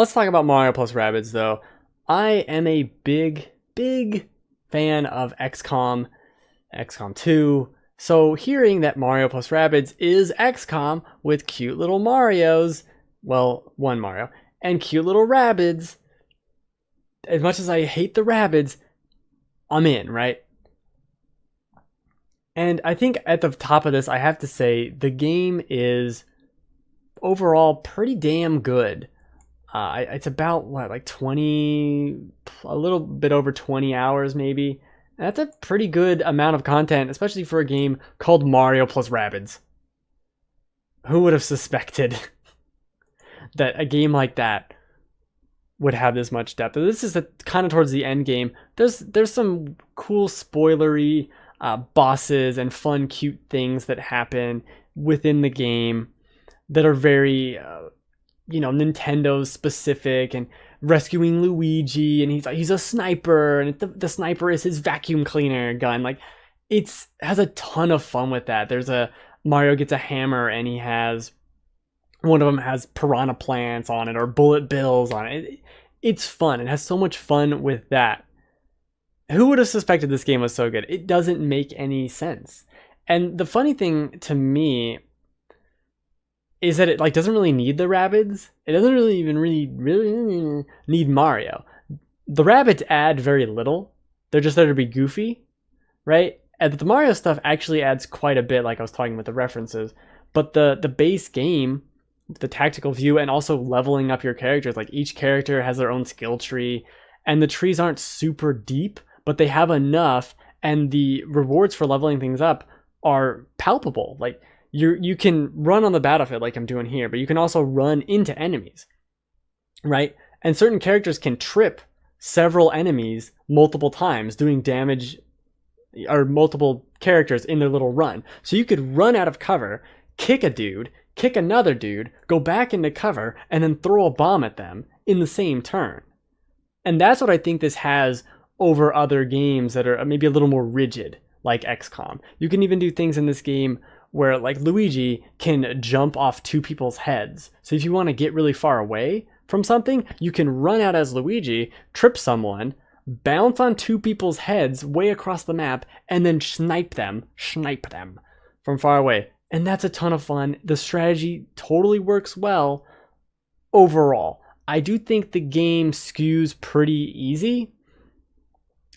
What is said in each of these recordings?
Let's talk about Mario plus Rabbids, though. I am a big fan of XCOM 2. So hearing that Mario plus Rabbids is XCOM with cute little Marios, well, one Mario, and cute little Rabbids, as much as I hate the Rabbids, I'm in, right? And I think at the top of this, I have to say the game is overall pretty damn good. It's about what, like 20, a little bit over 20 hours maybe. And that's a pretty good amount of content, especially for a game called Mario plus Rabbids. Who would have suspected that a game like that would have this much depth? This is kind of towards the end game. There's some cool spoilery bosses and fun, cute things that happen within the game that are very Nintendo specific, and rescuing Luigi, and he's a sniper, and the sniper is his vacuum cleaner gun. Like, has a ton of fun with that. Mario gets a hammer, and one of them has piranha plants on it or bullet bills on it. It's fun. It has so much fun with that. Who would have suspected this game was so good? It doesn't make any sense. And the funny thing to me is that it doesn't really need the Rabbids. It doesn't really even really need Mario. The Rabbids add very little. They're just there to be goofy, right? And the Mario stuff actually adds quite a bit, like I was talking with the references. But the base game, the tactical view, and also leveling up your characters, like each character has their own skill tree, and the trees aren't super deep, but they have enough, and the rewards for leveling things up are palpable. Like, you can run on the battlefield like I'm doing here, but you can also run into enemies, right? And certain characters can trip several enemies multiple times, doing damage, or multiple characters in their little run. So you could run out of cover, kick a dude, kick another dude, go back into cover, and then throw a bomb at them in the same turn. And that's what I think this has over other games that are maybe a little more rigid, like XCOM. You can even do things in this game where, like, Luigi can jump off two people's heads. So if you want to get really far away from something, you can run out as Luigi, trip someone, bounce on two people's heads way across the map, and then snipe them from far away. And that's a ton of fun. The strategy totally works well overall. I do think the game skews pretty easy.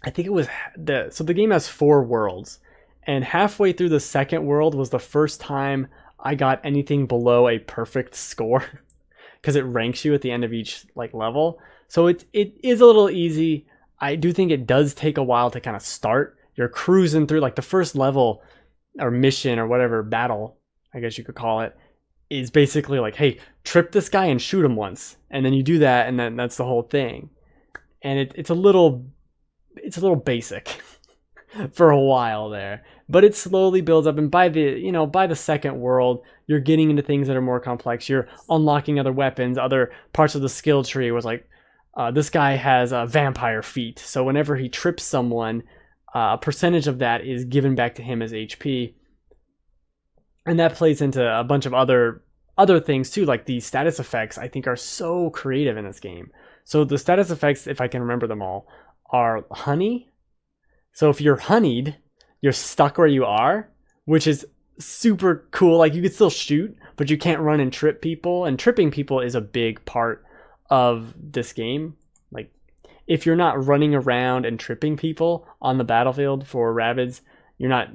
I think it was the game has 4 worlds. And halfway through the second world was the first time I got anything below a perfect score, because it ranks you at the end of each level. So it is a little easy. I do think it does take a while to kind of start. You're cruising through, the first level or mission or whatever, battle, I guess you could call it, is basically hey, trip this guy and shoot him once. And then you do that, and then that's the whole thing. And it's a little basic for a while there, but it slowly builds up, and by the second world, you're getting into things that are more complex. You're unlocking other weapons, other parts of the skill tree. Was this guy has vampire feet, so whenever he trips someone, a percentage of that is given back to him as HP, and that plays into a bunch of other things too. Like the status effects, I think, are so creative in this game. So the status effects, if I can remember them all, are honey. So if you're honeyed, you're stuck where you are, which is super cool. You could still shoot, but you can't run and trip people. And tripping people is a big part of this game. If you're not running around and tripping people on the battlefield for Rabbids, you're not,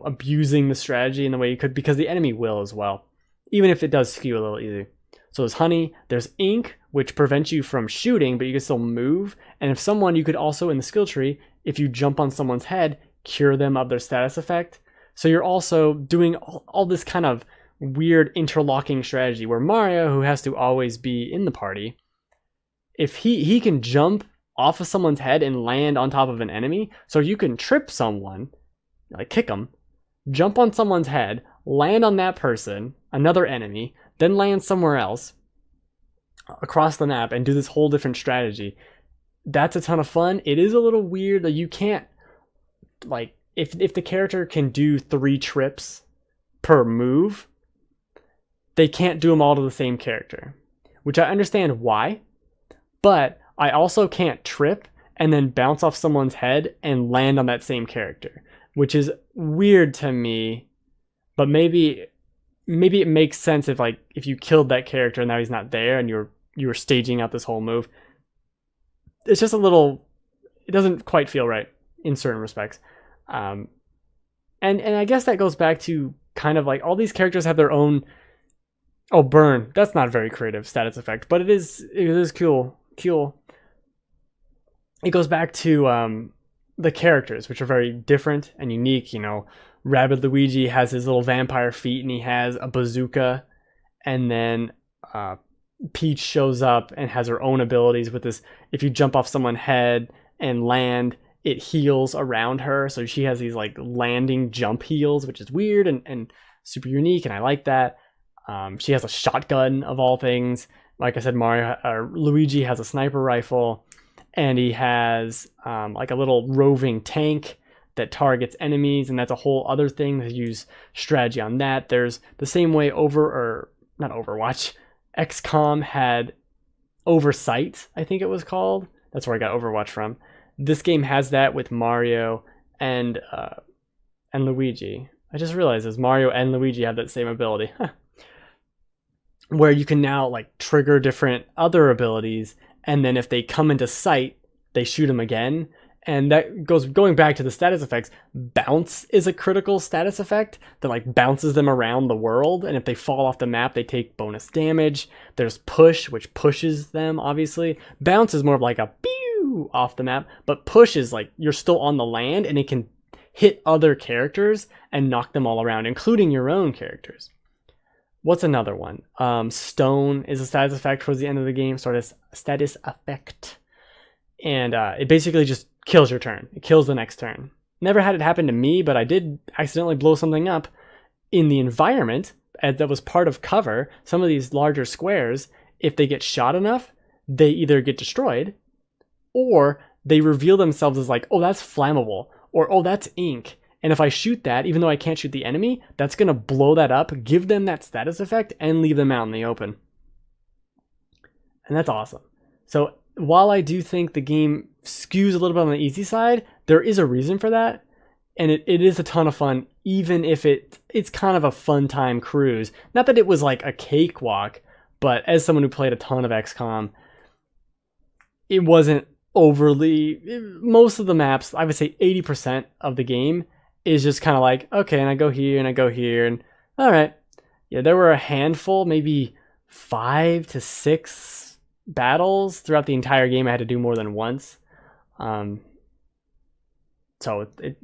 abusing the strategy in the way you could, because the enemy will as well, even if it does skew a little easy. So there's honey, there's ink, which prevents you from shooting, but you can still move. And if someone, you could also, in the skill tree, if you jump on someone's head, cure them of their status effect. So you're also doing all this kind of weird interlocking strategy, where Mario, who has to always be in the party, if he can jump off of someone's head and land on top of an enemy, so you can trip someone, kick them, jump on someone's head, land on that person, another enemy, then land somewhere else across the map and do this whole different strategy. That's a ton of fun. It is a little weird that you can't, if the character can do 3 trips per move, they can't do them all to the same character, which I understand why, but I also can't trip and then bounce off someone's head and land on that same character, which is weird to me. But maybe it makes sense if you killed that character and now he's not there and you were staging out this whole move. It's just it doesn't quite feel right in certain respects. And I guess that goes back to kind of like all these characters have their own. Oh, burn. That's not a very creative status effect, but it is cool. It goes back to the characters, which are very different and unique. Rabbid Luigi has his little vampire feet and he has a bazooka, and then Peach shows up and has her own abilities with this. If you jump off someone's head and land, it heals around her. So she has these like landing jump heals, which is weird and super unique, and I like that. She has a shotgun of all things. Like I said, Luigi has a sniper rifle, and he has like a little roving tank that targets enemies, and that's a whole other thing to use strategy on that. There's the same way not Overwatch. XCOM had Oversight, I think it was called. That's where I got Overwatch from. This game has that with Mario and Luigi. I just realized Mario and Luigi have that same ability. Where you can now like trigger different other abilities, and then if they come into sight, they shoot them again. And that going back to the status effects. Bounce is a critical status effect that like bounces them around the world, and if they fall off the map, they take bonus damage. There's push, which pushes them, obviously. Bounce is more of like a pew off the map, but push is like you're still on the land, and it can hit other characters and knock them all around, including your own characters. What's another one? Stone is a status effect towards the end of the game, sort of status effect. And it basically just kills your turn. It kills the next turn. Never had it happen to me, but I did accidentally blow something up in the environment that was part of cover. Some of these larger squares, if they get shot enough, they either get destroyed or they reveal themselves as like, oh, that's flammable, or oh, that's ink. And if I shoot that, even though I can't shoot the enemy, that's going to blow that up, give them that status effect, and leave them out in the open. And that's awesome. So while I do think the game skews a little bit on the easy side, there is a reason for that. And it is a ton of fun, even if it's kind of a fun time cruise. Not that it was like a cakewalk, but as someone who played a ton of XCOM, it wasn't overly... Most of the maps, I would say 80% of the game is just kind of like, okay, and I go here and I go here, and all right. Yeah, there were a handful, maybe 5 to 6 battles throughout the entire game I had to do more than once. So I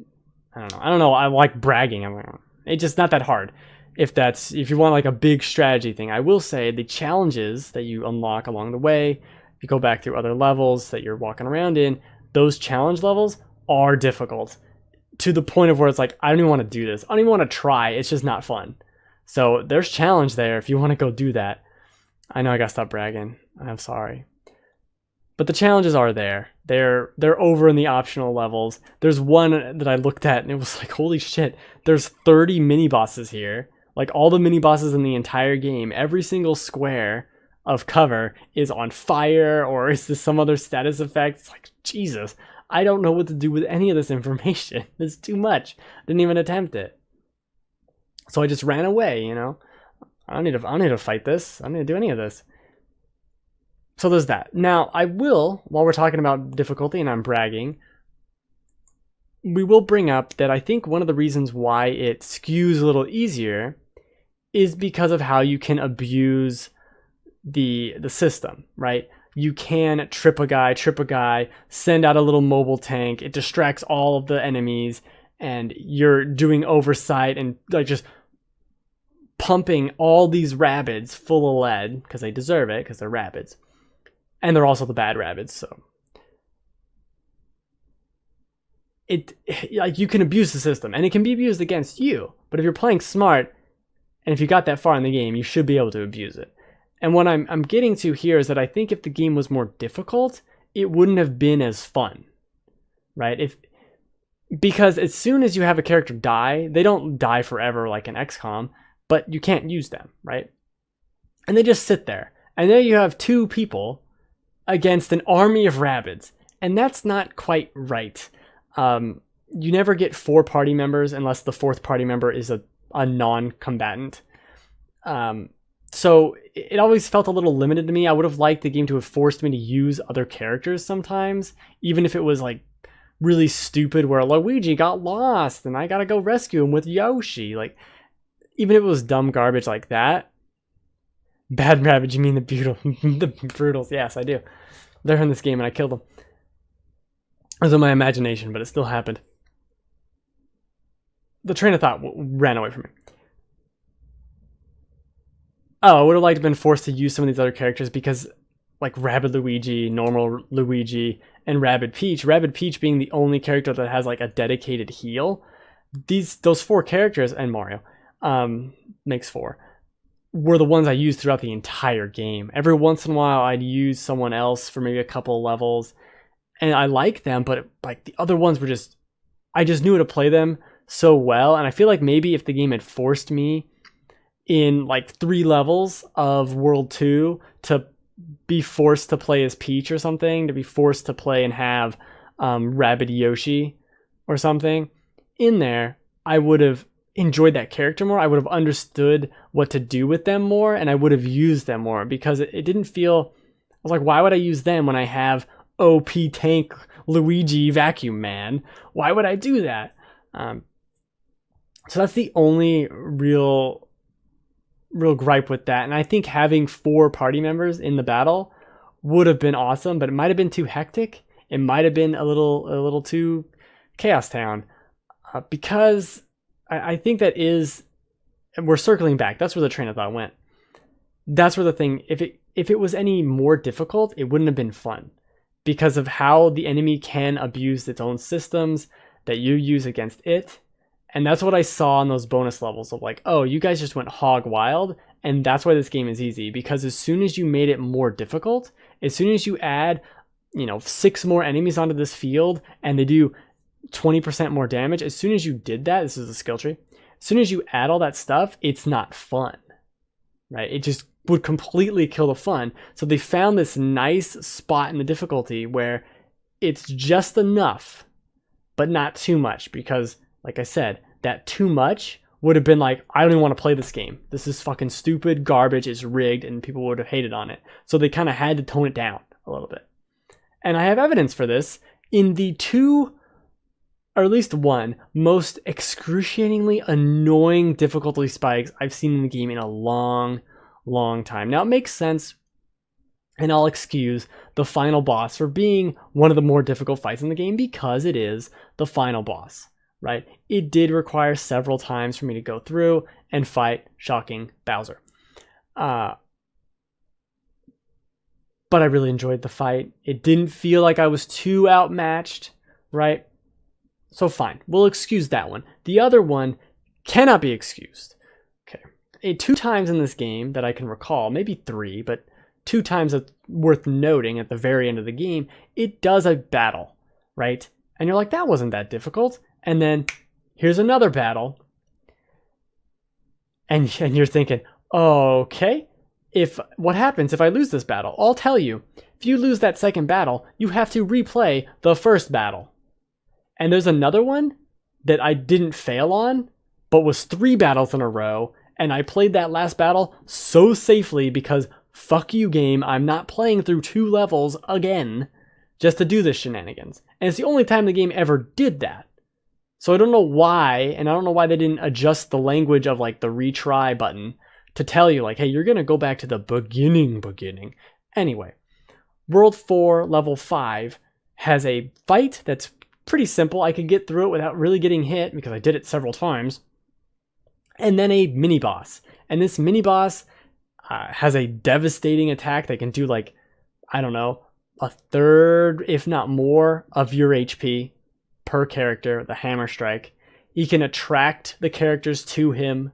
don't know. I like bragging. It's just not that hard. If you want like a big strategy thing, I will say the challenges that you unlock along the way, if you go back through other levels that you're walking around in, those challenge levels are difficult to the point of where it's like, I don't even want to do this. I don't even want to try. It's just not fun. So there's challenge there if you want to go do that. I know I gotta stop bragging. I'm sorry. But the challenges are there. They're over in the optional levels. There's one that I looked at and it was like, holy shit, there's 30 mini bosses here. Like all the mini bosses in the entire game, every single square of cover is on fire, or is this some other status effect? It's like, Jesus, I don't know what to do with any of this information. It's too much. I didn't even attempt it. So I just ran away, I don't need to fight this. I don't need to do any of this. So there's that. Now, I will, while we're talking about difficulty and I'm bragging, we will bring up that I think one of the reasons why it skews a little easier is because of how you can abuse the system, right? You can trip a guy, send out a little mobile tank. It distracts all of the enemies, and you're doing oversight and like just pumping all these Rabbids full of lead, because they deserve it, because they're Rabbids. And they're also the bad Rabbids, so you can abuse the system, and it can be abused against you. But if you're playing smart, and if you got that far in the game, you should be able to abuse it. And what I'm getting to here is that I think if the game was more difficult, it wouldn't have been as fun, right? Because as soon as you have a character die, they don't die forever like in XCOM, but you can't use them, right? And they just sit there. And there you have 2 people against an army of Rabbids. And that's not quite right. You never get 4 party members unless the 4th party member is a non-combatant. So it always felt a little limited to me. I would have liked the game to have forced me to use other characters sometimes, even if it was like really stupid where Luigi got lost and I gotta go rescue him with Yoshi. Like, even if it was dumb garbage like that. Bad Rabbids, you mean the Brutals? Yes, I do. They're in this game and I killed them. It was in my imagination, but it still happened. The train of thought ran away from me. Oh, I would have liked to have been forced to use some of these other characters because, like Rabbid Luigi, Normal Luigi, and Rabbid Peach. Rabbid Peach being the only character that has like a dedicated heal. Those 4 characters, and Mario, makes 4, were the ones I used throughout the entire game. Every once in a while, I'd use someone else for maybe a couple of levels, and I like them, but like the other ones were just, I just knew how to play them so well, and I feel like maybe if the game had forced me in like 3 levels of World 2 to be forced to play as Peach or something, to be forced to play and have Rabbid Yoshi or something in there, I would have enjoyed that character more. I would have understood what to do with them more, and I would have used them more, because it didn't feel, I was like, why would I use them when I have OP tank Luigi Vacuum Man? Why would I do that? So that's the only real gripe with that. And I think having 4 party members in the battle would have been awesome, but it might have been too hectic. It might have been a little too Chaos Town, because I think that is, and we're circling back. That's where the train of thought went. That's where the thing, if it was any more difficult, it wouldn't have been fun, because of how the enemy can abuse its own systems that you use against it. And that's what I saw in those bonus levels of like, oh, you guys just went hog wild. And that's why this game is easy, because as soon as you made it more difficult, as soon as you add, 6 more enemies onto this field and they do 20% more damage, as soon as you did that, this is a skill tree, as soon as you add all that stuff, it's not fun, right? It just would completely kill the fun. So they found this nice spot in the difficulty where it's just enough, but not too much, because like I said, that too much would have been like, I don't even want to play this game. This is fucking stupid, garbage, it's rigged, and people would have hated on it. So they kind of had to tone it down a little bit. And I have evidence for this in the 2, or at least 1, most excruciatingly annoying difficulty spikes I've seen in the game in a long, long time. Now, it makes sense, and I'll excuse the final boss for being one of the more difficult fights in the game, because it is the final boss. Right? It did require several times for me to go through and fight shocking Bowser. But I really enjoyed the fight. It didn't feel like I was too outmatched, right? So fine, we'll excuse that one. The other one cannot be excused. Okay. 2 times in this game that I can recall, maybe 3, but 2 times that's worth noting at the very end of the game, it does a battle, right? And you're like, that wasn't that difficult. And then here's another battle. And you're thinking, okay, what happens if I lose this battle? I'll tell you. If you lose that second battle, you have to replay the first battle. And there's another one that I didn't fail on, but was 3 battles in a row. And I played that last battle so safely because fuck you, game. I'm not playing through 2 levels again just to do this shenanigans. And it's the only time the game ever did that. So I don't know why, and I don't know why they didn't adjust the language of like the retry button to tell you like, hey, you're going to go back to the beginning. Anyway, World 4, Level 5 has a fight that's pretty simple. I could get through it without really getting hit because I did it several times. And then a mini boss. And this mini boss has a devastating attack that can do like, I don't know, a third, if not more, of your HP per character, the hammer strike. He can attract the characters to him,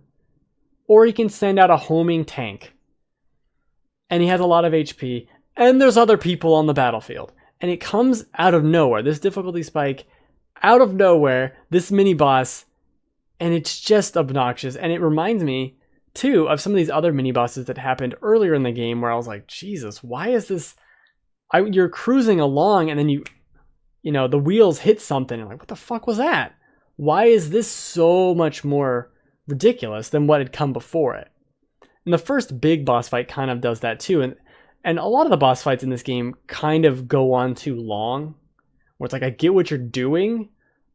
or he can send out a homing tank. And he has a lot of HP, and there's other people on the battlefield. And it comes out of nowhere, this difficulty spike, out of nowhere, this mini boss, and it's just obnoxious. And it reminds me too, of some of these other mini bosses that happened earlier in the game where I was like, Jesus, why is this? You're cruising along and then you know, the wheels hit something and like, what the fuck was that? Why is this so much more ridiculous than what had come before it? And the first big boss fight kind of does that too. And a lot of the boss fights in this game kind of go on too long, where it's like, I get what you're doing,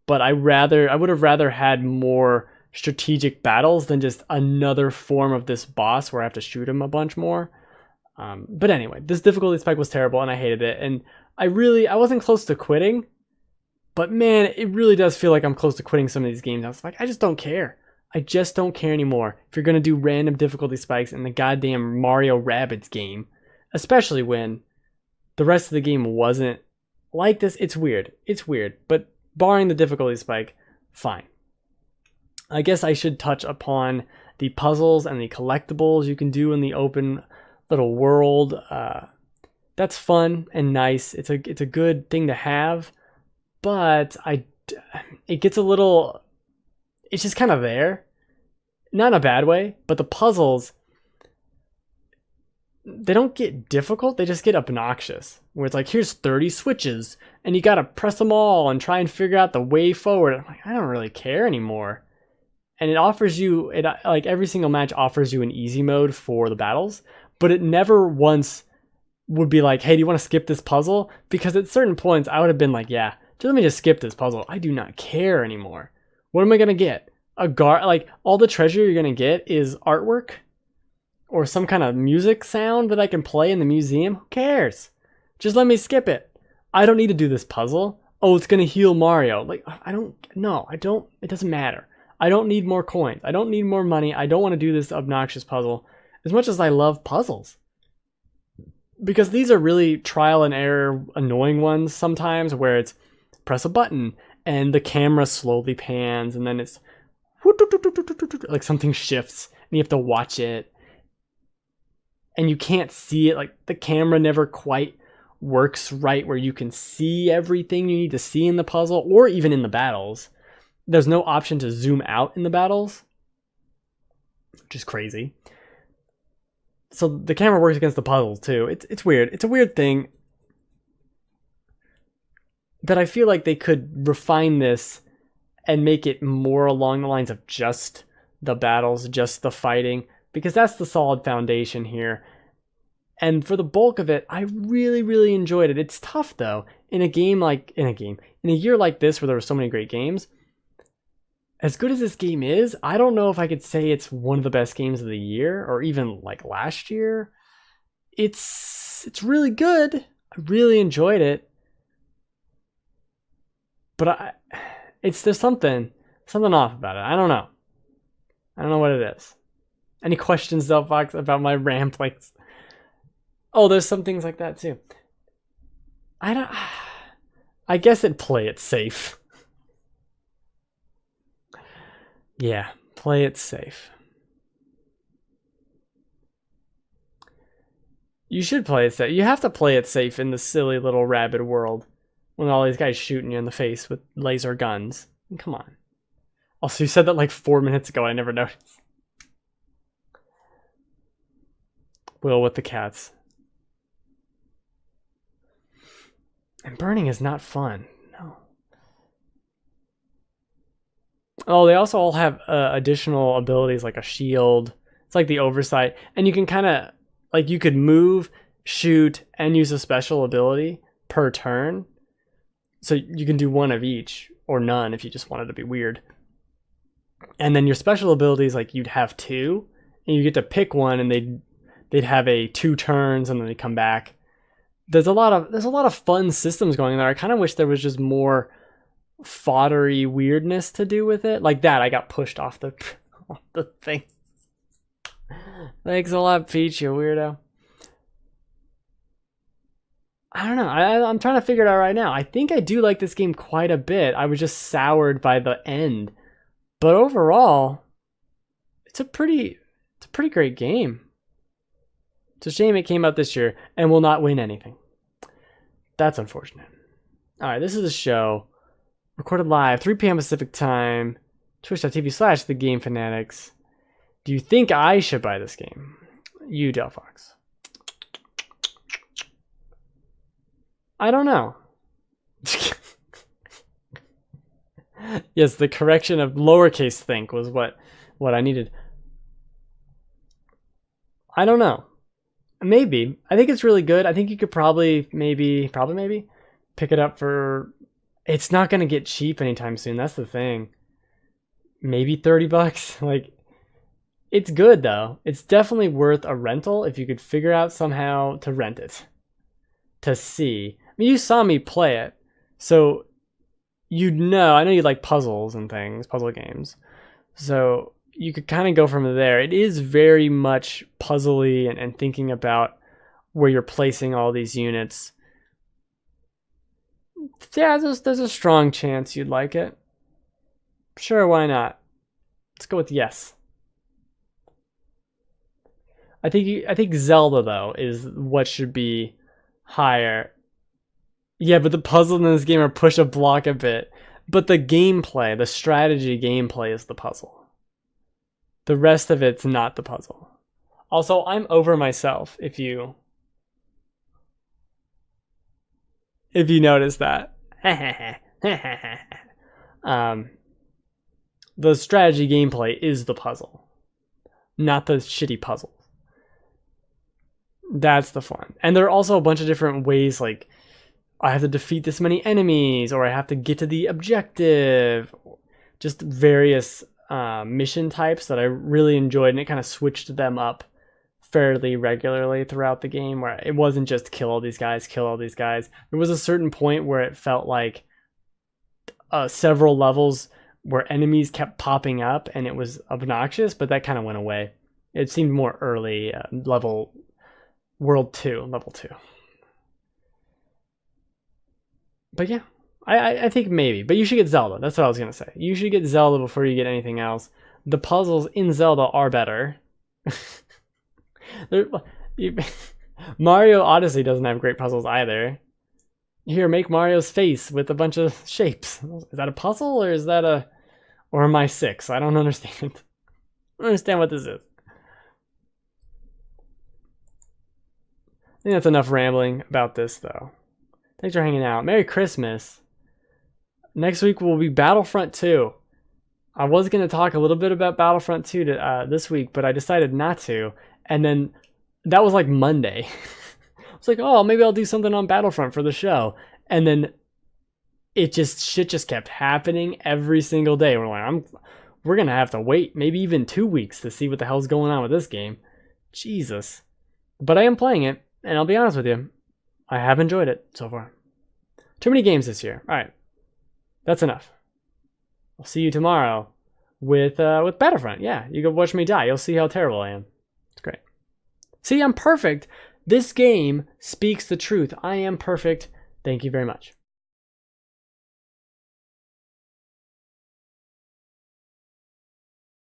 but I would have rather had more strategic battles than just another form of this boss where I have to shoot him a bunch more. But anyway, this difficulty spike was terrible and I hated it. And I wasn't close to quitting, but man, it really does feel like I'm close to quitting some of these games. I was like, I just don't care. I just don't care anymore. If you're going to do random difficulty spikes in the goddamn Mario Rabbids game, especially when the rest of the game wasn't like this, it's weird. It's weird, but barring the difficulty spike, fine. I guess I should touch upon the puzzles and the collectibles you can do in the open little world. That's fun and nice. It's a good thing to have, but it gets a little, it's just kind of there. Not in a bad way, but the puzzles, they don't get difficult, they just get obnoxious. Where it's like, here's 30 switches, and you gotta press them all and try and figure out the way forward. I'm like, I don't really care anymore. And it offers you, like every single match offers you an easy mode for the battles, but it never once would be like, hey, do you want to skip this puzzle? Because at certain points, I would have been like, yeah, let me just skip this puzzle. I do not care anymore. What am I gonna get? Like all the treasure you're gonna get is artwork or some kind of music sound that I can play in the museum. Who cares? Just let me skip it. I don't need to do this puzzle. Oh, it's gonna heal Mario. Like, I don't, it doesn't matter. I don't need more coins. I don't need more money. I don't want to do this obnoxious puzzle as much as I love puzzles. Because these are really trial and error annoying ones sometimes where it's press a button and the camera slowly pans and then it's like something shifts and you have to watch it and you can't see it. Like the camera never quite works right where you can see everything you need to see in the puzzle or even in the battles. There's no option to zoom out in the battles, which is crazy. So the camera works against the puzzles too. It's weird. It's a weird thing that I feel like they could refine this and make it more along the lines of just the battles, just the fighting, because that's the solid foundation here. And for the bulk of it, I really, really enjoyed it. It's tough though. In a year like this where there were so many great games, as good as this game is, I don't know if I could say it's one of the best games of the year or even like last year. It's really good. I really enjoyed it. But there's something off about it. I don't know. I don't know what it is. Any questions, Delphox, about my ramp? Like, oh, there's some things like that too. I guess it'd play it safe. Yeah, play it safe. You should play it safe. You have to play it safe in the silly little rabbit world when all these guys shooting you in the face with laser guns. Come on. Also, you said that like 4 minutes ago. I never noticed. Will with the cats. And burning is not fun. No. Oh, they also all have additional abilities like a shield. It's like the oversight. And you can kind of, like you could move, shoot, and use a special ability per turn. So you can do one of each, or none if you just wanted to be weird. And then your special abilities, like you'd have two, and you get to pick one, and they'd have a 2 turns, and then they come back. There's a lot of fun systems going there. I kind of wish there was just more foddery weirdness to do with it. Like that, I got pushed off the thing. Thanks a lot, Peach, you weirdo. I don't know. I'm trying to figure it out right now. I think I do like this game quite a bit. I was just soured by the end. But overall, it's a pretty great game. It's a shame it came out this year and will not win anything. That's unfortunate. All right, this is a show recorded live, 3 p.m. Pacific time, twitch.tv/thegamefanatics. Do you think I should buy this game? You, Delphox. I don't know. Yes, the correction of lowercase think was what I needed. I don't know. Maybe. I think it's really good. I think you could probably maybe pick it up for... It's not going to get cheap anytime soon. That's the thing. Maybe $30. Like, it's good though. It's definitely worth a rental if you could figure out somehow to rent it. To see. I mean, you saw me play it. So you'd know. I know you like puzzles and things, puzzle games. So you could kind of go from there. It is very much puzzly and thinking about where you're placing all these units. Yeah, there's a strong chance you'd like it. Sure, why not? Let's go with yes. I think Zelda though is what should be higher. Yeah, but the puzzles in this game are push a block a bit. But the gameplay, the strategy gameplay is the puzzle. The rest of it's not the puzzle. Also, I'm over myself if you notice that. The strategy gameplay is the puzzle, not the shitty puzzles. That's the fun. And there are also a bunch of different ways, like I have to defeat this many enemies, or I have to get to the objective. Just various mission types that I really enjoyed, and it kind of switched them up fairly regularly throughout the game, where it wasn't just kill all these guys. There was a certain point where it felt like several levels where enemies kept popping up and it was obnoxious, but that kind of went away. It seemed more early level 2. But yeah, I think maybe. But you should get Zelda. That's what I was going to say. You should get Zelda before you get anything else. The puzzles in Zelda are better. Mario Odyssey doesn't have great puzzles either. Here, make Mario's face with a bunch of shapes. Is that a puzzle or is that a... Or am I 6? I don't understand. I don't understand what this is. I think that's enough rambling about this, though. Thanks for hanging out. Merry Christmas. Next week will be Battlefront 2. I was going to talk a little bit about Battlefront 2 this week, but I decided not to. And then that was like Monday. It's like, oh, maybe I'll do something on Battlefront for the show. And then shit just kept happening every single day. We're like, we're going to have to wait maybe even 2 weeks to see what the hell's going on with this game. Jesus. But I am playing it, and I'll be honest with you, I have enjoyed it so far. Too many games this year. All right. That's enough. I'll see you tomorrow with Battlefront. Yeah, you go watch me die. You'll see how terrible I am. It's great. See, I'm perfect. This game speaks the truth. I am perfect. Thank you very much.